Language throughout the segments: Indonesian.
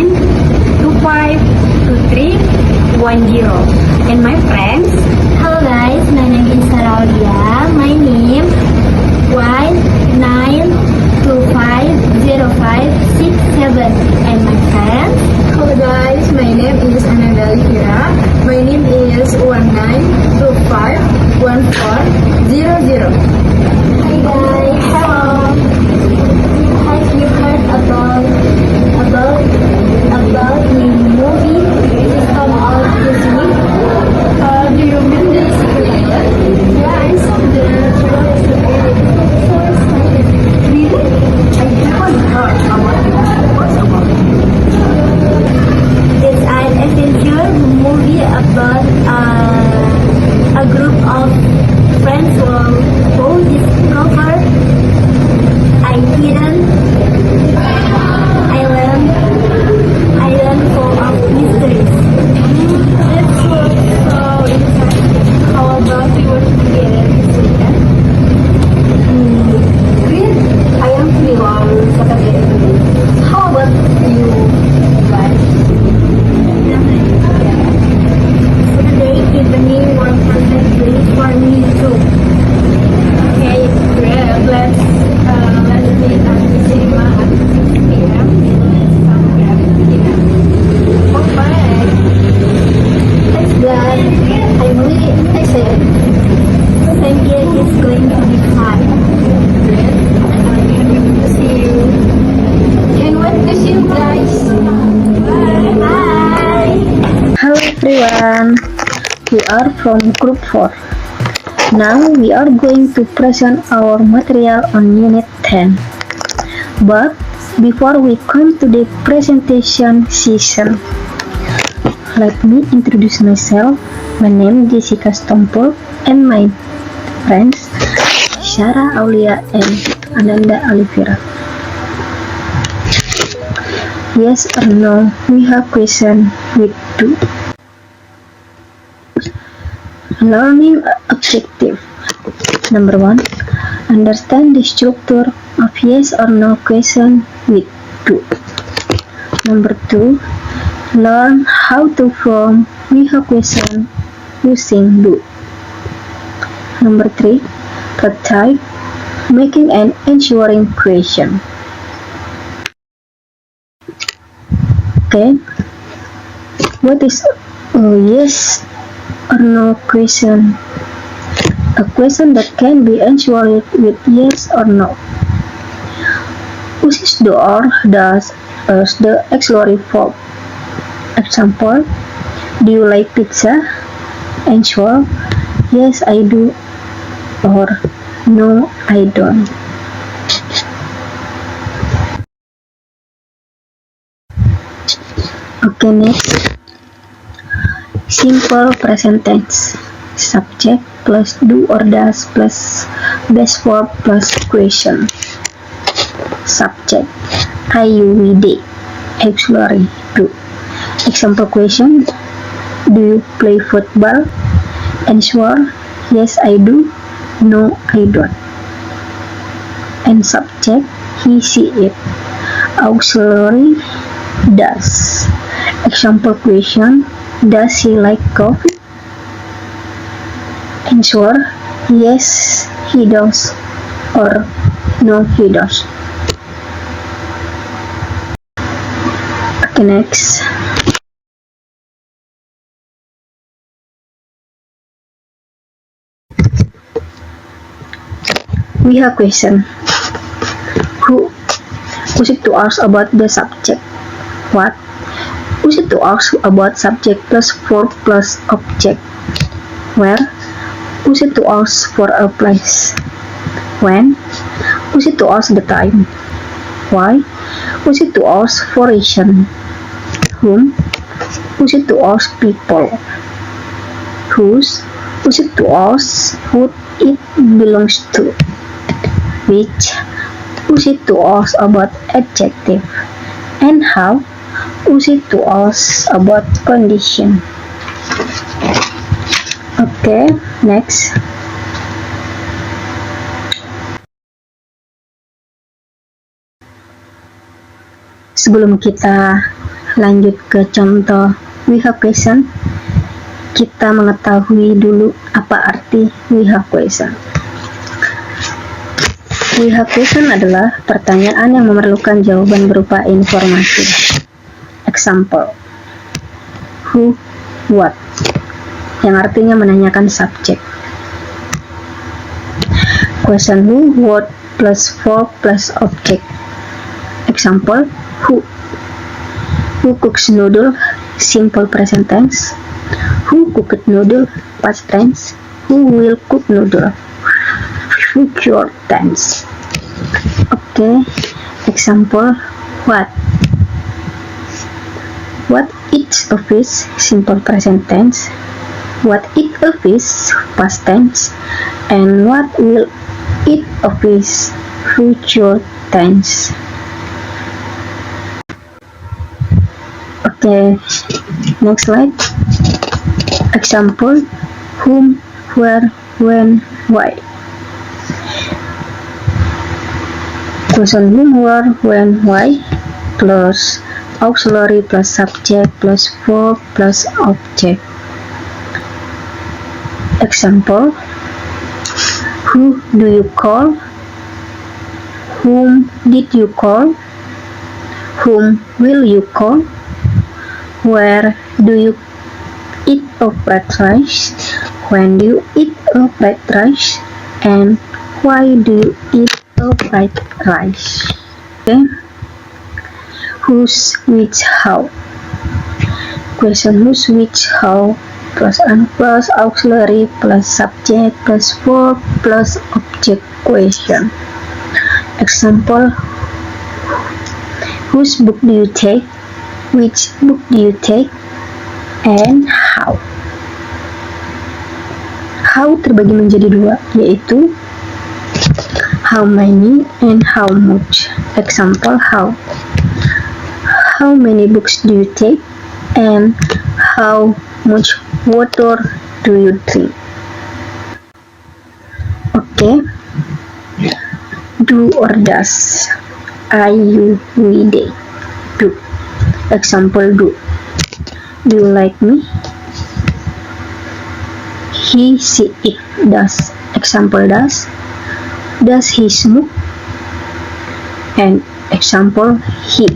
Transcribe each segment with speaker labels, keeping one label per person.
Speaker 1: 19252310. And my friends,
Speaker 2: Hello guys, my name is Saraudia. My name Y9250567. And my friends,
Speaker 3: Hello guys, my name is Ananda Hira. My name is 19251400.
Speaker 2: hi guys. Hello. Have you heard about the movie that come out this week?
Speaker 3: Do you mean the Secret Island?
Speaker 2: Yeah, I saw the trailer today. So excited.
Speaker 3: Really? I haven't heard about it. What's about it?
Speaker 2: It's an adventure movie about a group of friends who discover a hidden island full of mysteries.
Speaker 3: It's so exciting. How about we work together this weekend? Great. I am free on Saturday. How about you guys?
Speaker 2: Saturday evening was perfect place for me too.
Speaker 3: Okay, great. Let's meet at the cinema at 6 p.m. Let's come grab dinner. Perfect.
Speaker 2: Thanks, Dad. I'm really excited. Thank you. It's going to be fun.
Speaker 3: Great. I'm happy to see you. Can't wait to see you guys. Bye.
Speaker 2: Bye.
Speaker 4: Hello everyone, we are from Group 4. Now we are going to present our material on Unit 10. But before we come to the presentation session, let me introduce myself. My name is Jessica Stompul and my friends Syara Aulia and Ananda Olivera. Yes or no, we have question with 2. Learning objective. Number 1. Understand the structure of yes or no question with 2. Number 2. Learn how to form we have question using do. Number 3. Prototype making and answering question. Okay. What is a yes or no question? A question that can be answered with yes or no. Uses the or does as the auxiliary verb. Example: do you like pizza? Answer: yes, I do, or no, I don't. Okay, next. Simple present tense. Subject plus do or does plus base verb plus question. Subject: I, you, we, they. Auxiliary: do. Example question: do you play football? Answer: yes, I do, no, I don't. And subject: he, she, it. Auxiliary: does. Example question: does he like coffee? Answer: yes, he does, or no, he does. Okay, next. We have question. Who? Who should to ask about the subject? What? Who should to ask about subject plus verb plus object? Where? Who should to ask for a place? When? Who should to ask the time? Why? Who should to ask for reason? Whom? Who should to ask people? Whose? Who should to ask who it belongs to? Which? Who should to ask about adjective? And how? Who should to ask about condition? Okay, next. Sebelum kita lanjut ke contoh we have question. Kita mengetahui dulu apa arti we have question. We have question adalah pertanyaan yang memerlukan jawaban berupa informasi. Example, who, what, yang artinya menanyakan subjek. Question who, what, plus verb plus object. Example, who cooks noodle, simple present tense. Who cooked noodle, past tense. Who will cook noodle, future tense. Okay, example, what eats a fish, simple present tense. What eat a fish, past tense. And what will eat a fish, future tense. Okay, next slide. Example, whom, where, when, why. Question whom, where, when, why, plus auxiliary plus subject plus verb plus object. Example, who do you call? Whom did you call? Whom will you call? Where do you eat a fried rice? When do you eat a fried rice? And why do you eat a fried rice? Okay. Whose, which, how. Question whose, which, how plus and plus auxiliary plus subject plus verb plus object question. Example, whose book do you take? Which book do you take? And how. How terbagi menjadi dua, yaitu how many and how much. Example, how many books do you take? And how much water do you drink? Okay. Do or does. I, you, we, they. Do. Example, do. Do you like me? He, she, it, does. Example, does. Does he smoke? And example, he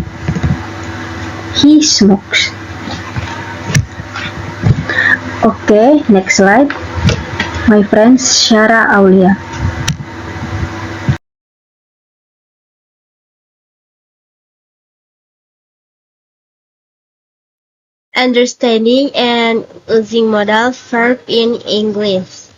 Speaker 4: smokes. Okay, next slide. My friend Syara Aulia.
Speaker 3: Understanding and using modal verb in English.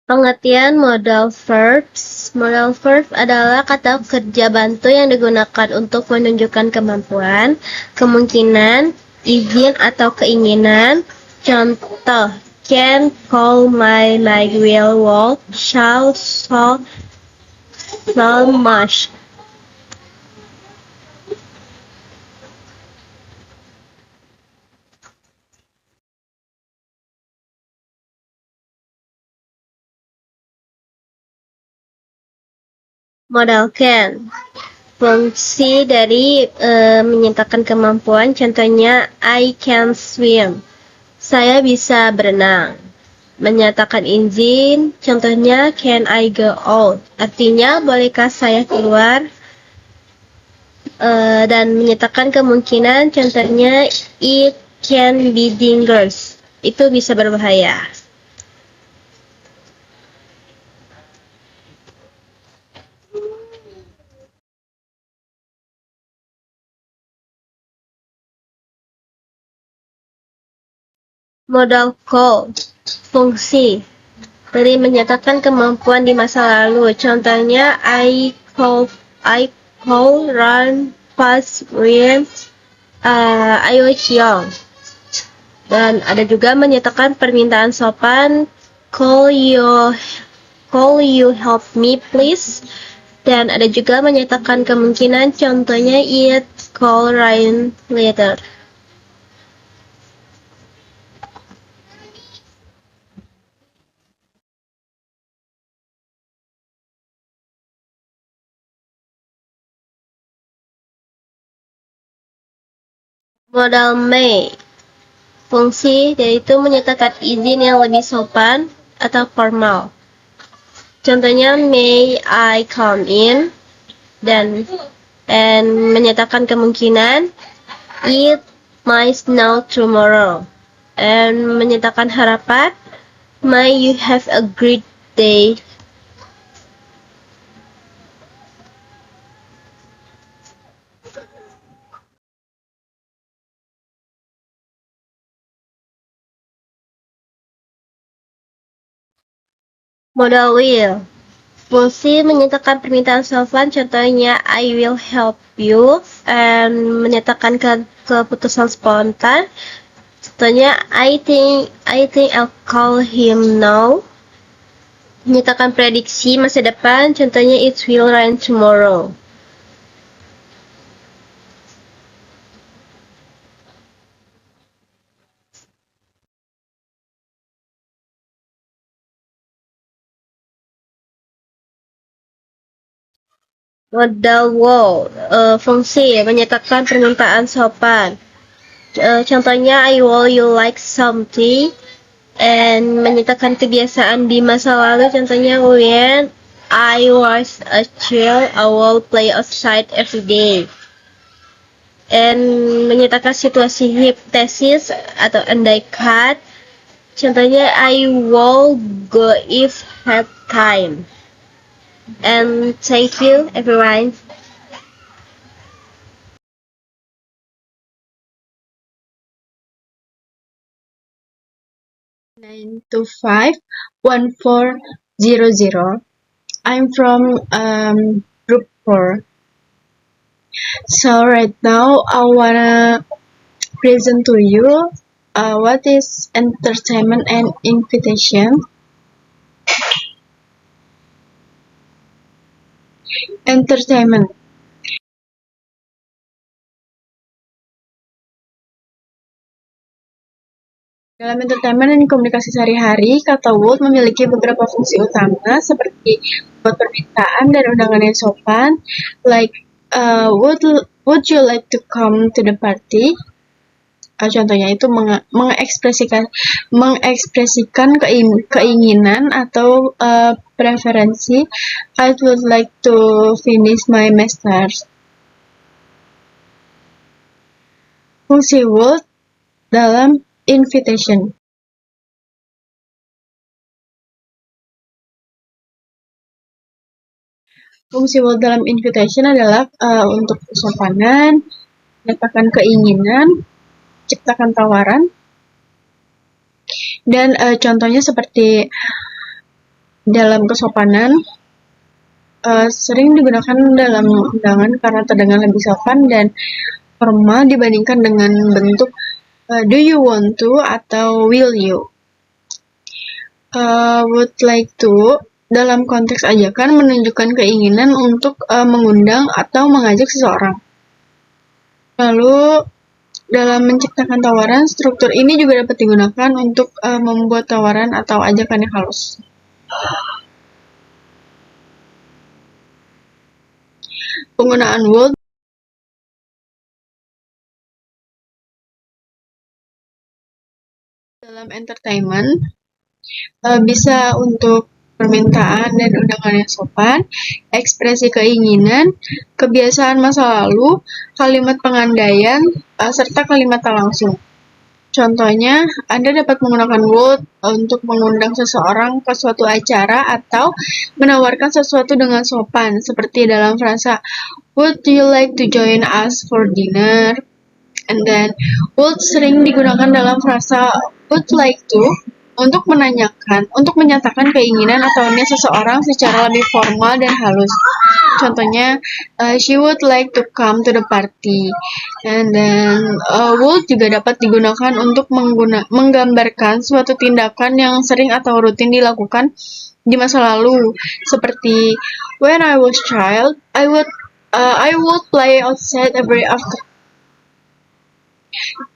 Speaker 3: Pengertian modal verbs. Modal verb adalah kata kerja bantu yang digunakan untuk menunjukkan kemampuan, kemungkinan, izin atau keinginan. Contoh, can, call, might, will, walk, shall, so much. Modal can, fungsi dari menyatakan kemampuan. Contohnya, I can swim. Saya bisa berenang. Menyatakan izin, contohnya can I go out? Artinya bolehkah saya keluar? Dan menyatakan kemungkinan, contohnya it can be dangerous. Itu bisa berbahaya. Modal call, fungsi dari menyatakan kemampuan di masa lalu. Contohnya I call, run, pass, win, I was young. Dan ada juga menyatakan permintaan sopan, call you help me please. Dan ada juga menyatakan kemungkinan, contohnya it call rain later. Modal may. Fungsi yaitu menyatakan izin yang lebih sopan atau formal. Contohnya, may I come in? Dan menyatakan kemungkinan, it might snow tomorrow. And menyatakan harapan, may you have a great day. Modal will. Fungsi menyatakan permintaan sopan, contohnya I will help you, and menyatakan keputusan spontan, contohnya I think I'll call him now. Menyatakan prediksi masa depan, contohnya it will rain tomorrow. Modal will. Fungsi menyatakan permintaan sopan. Contohnya I will you like something, and menyatakan kebiasaan di masa lalu, contohnya when I was a child I will play outside every day. And menyatakan situasi hipotesis atau andaikan, contohnya I will go if have time. And thank you everyone.
Speaker 5: 9251400. I'm from group 4. So right now I wanna present to you what is entertainment and invitation. Entertainment. Dalam entertainment dan komunikasi sehari-hari, kata would memiliki beberapa fungsi utama seperti buat permintaan dan undangan yang sopan, like would you like to come to the party? Contohnya itu mengekspresikan keinginan atau preferensi. I would like to finish my masters. Fungsi would dalam invitation. Fungsi would dalam invitation adalah untuk kesopanan, menyatakan keinginan, ciptakan tawaran, dan contohnya seperti dalam kesopanan sering digunakan dalam undangan karena terdengar lebih sopan dan formal dibandingkan dengan bentuk do you want to atau will you. Would like to dalam konteks ajakan menunjukkan keinginan untuk mengundang atau mengajak seseorang. Lalu dalam menciptakan tawaran, struktur ini juga dapat digunakan untuk membuat tawaran atau ajakan yang halus. Penggunaan would dalam entertainment bisa untuk permintaan dan undangan yang sopan, ekspresi keinginan, kebiasaan masa lalu, kalimat pengandaian, serta kalimat tak langsung. Contohnya, Anda dapat menggunakan would untuk mengundang seseorang ke suatu acara atau menawarkan sesuatu dengan sopan, seperti dalam frasa, would you like to join us for dinner? And then, would sering digunakan dalam frasa would like to untuk menyatakan keinginan atau niat seseorang secara lebih formal dan halus. Contohnya, she would like to come to the party. And then, would juga dapat digunakan untuk menggambarkan suatu tindakan yang sering atau rutin dilakukan di masa lalu, seperti when I was child, I would play outside every afternoon.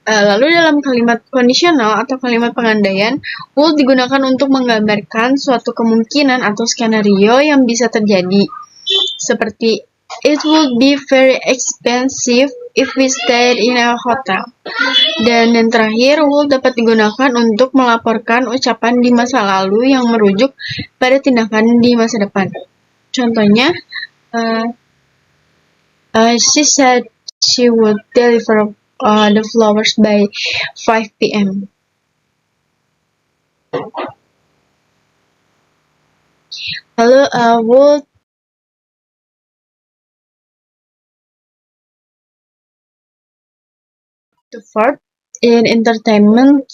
Speaker 5: Lalu dalam kalimat kondisional atau kalimat pengandaian, would digunakan untuk menggambarkan suatu kemungkinan atau skenario yang bisa terjadi. Seperti It would be very expensive if we stayed in a hotel. Dan yang terakhir, would dapat digunakan untuk melaporkan ucapan di masa lalu yang merujuk pada tindakan di masa depan. Contohnya, she said she would deliver the flowers by 5 p.m. Lalu, would the verb in entertainment.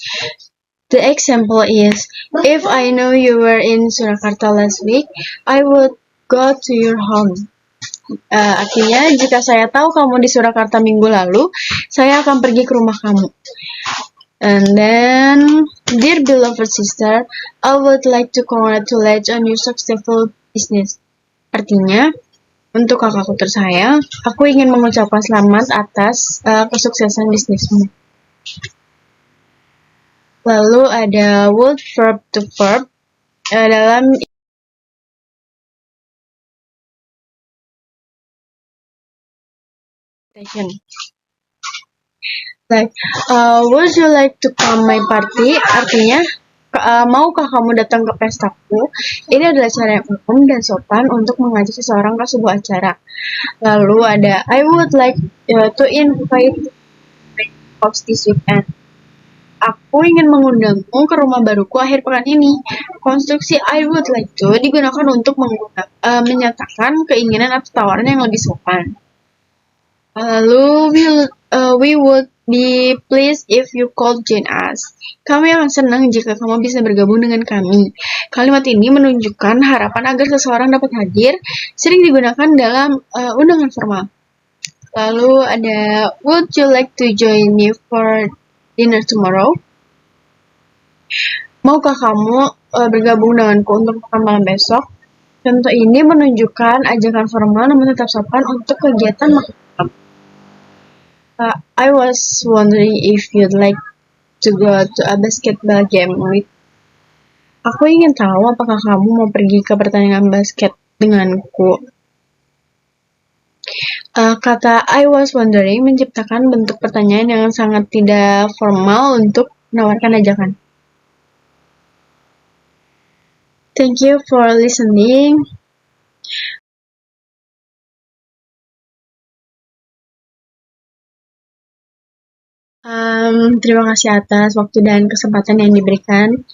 Speaker 5: The example is, if I know you were in Surakarta last week, I would go to your home. Artinya, jika saya tahu kamu di Surakarta minggu lalu, saya akan pergi ke rumah kamu. And then, dear beloved sister, I would like to congratulate on your successful business. Artinya, untuk kakakku tersayang, aku ingin mengucapkan selamat atas kesuksesan bisnismu. Lalu ada would verb to verb dalam invitation. Like, would you like to come my party? Artinya, maukah kamu datang ke pestaku? Ini adalah cara yang umum dan sopan untuk mengajak seseorang ke sebuah acara. Lalu ada, I would like to invite my house this weekend. Aku ingin mengundangmu ke rumah baruku akhir pekan ini. Konstruksi I would like to digunakan untuk menyatakan keinginan atau tawaran yang lebih sopan. Lalu, we would be pleased if you could join us. Kami akan senang jika kamu bisa bergabung dengan kami. Kalimat ini menunjukkan harapan agar seseorang dapat hadir, sering digunakan dalam undangan formal. Lalu ada, would you like to join me for dinner tomorrow? Maukah kamu bergabung denganku untuk makan malam besok? Contoh ini menunjukkan ajakan formal namun tetap sopan untuk kegiatan makan malam. I was wondering if you'd like to go to a basketball game with. Aku ingin tahu apakah kamu mau pergi ke pertandingan basket denganku. Kata I was wondering menciptakan bentuk pertanyaan yang sangat tidak formal untuk menawarkan ajakan. Thank you for listening. Terima kasih atas waktu dan kesempatan yang diberikan.